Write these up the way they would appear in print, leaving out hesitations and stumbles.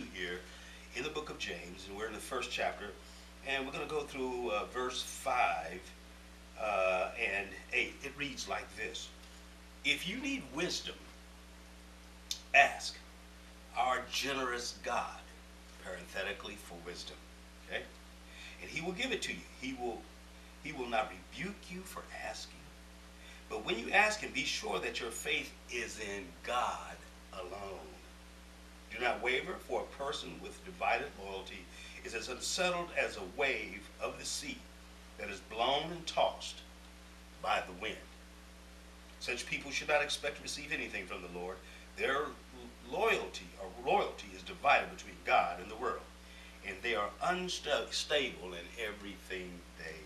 continue here in the book of James, and we're in the first chapter, and we're going to go through verse 5 and 8. It reads like this. If you need wisdom, ask our generous God, parenthetically, for wisdom. Okay? And he will give it to you. He will not rebuke you for asking. But when you ask him, be sure that your faith is in God alone. Do not waver, for a person with divided loyalty is as unsettled as a wave of the sea that is blown and tossed by the wind. Such people should not expect to receive anything from the Lord. Their loyalty is divided between God and the world, and they are unstable in everything they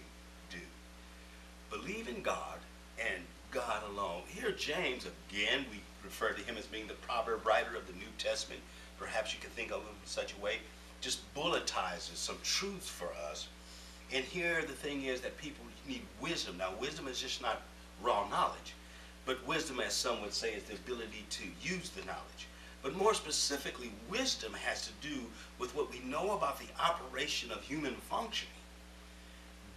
do. Believe in God and God alone. Here James, again, we refer to him as being the proverb writer of the New Testament. Perhaps you can think of him in such a way. Just bulletizes some truths for us. And here the thing is that people need wisdom. Now, wisdom is just not raw knowledge, but wisdom, as some would say, is the ability to use the knowledge. But more specifically, wisdom has to do with what we know about the operation of human functioning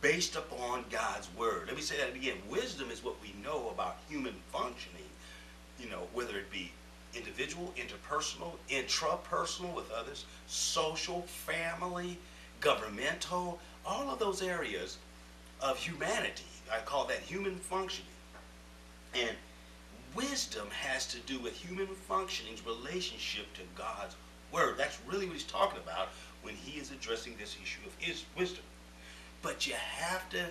based upon God's word. Let me say that again. Wisdom is what we know about human functioning, whether it be individual, interpersonal, intrapersonal with others, social, family, governmental, all of those areas of humanity. I call that human functioning. And wisdom has to do with human functioning's relationship to God's word. That's really what he's talking about when he is addressing this issue of his wisdom. But you have to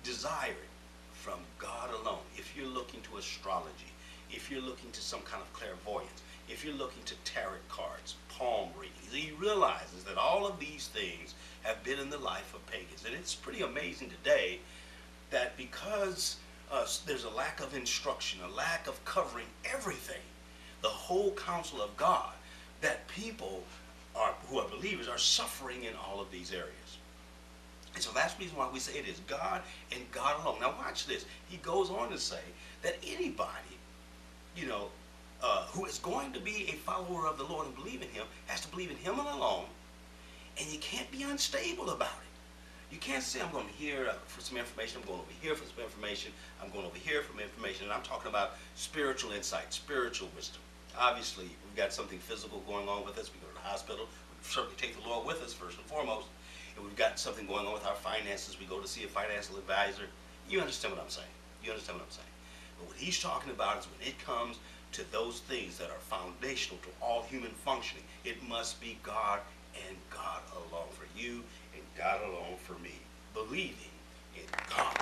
desire it from God alone. If you're looking to astrology, if you're looking to some kind of clairvoyance, if you're looking to tarot cards, palm readings, he realizes that all of these things have been in the life of pagans. And it's pretty amazing today that because there's a lack of instruction, a lack of covering everything, the whole counsel of God, that people who are believers are suffering in all of these areas. And so that's the reason why we say it is God and God alone. Now watch this. He goes on to say that anybody, who is going to be a follower of the Lord and believe in him, has to believe in him alone, and you can't be unstable about it. You can't say, I'm going here for some information, I'm going over here for some information, I'm going over here for some information, and I'm talking about spiritual insight, spiritual wisdom. Obviously, we've got something physical going on with us. We go to the hospital, we certainly take the Lord with us first and foremost. And we've got something going on with our finances, we go to see a financial advisor. You understand what I'm saying? You understand what I'm saying? But what he's talking about is when it comes to those things that are foundational to all human functioning, it must be God and God alone for you and God alone for me. Believing in God.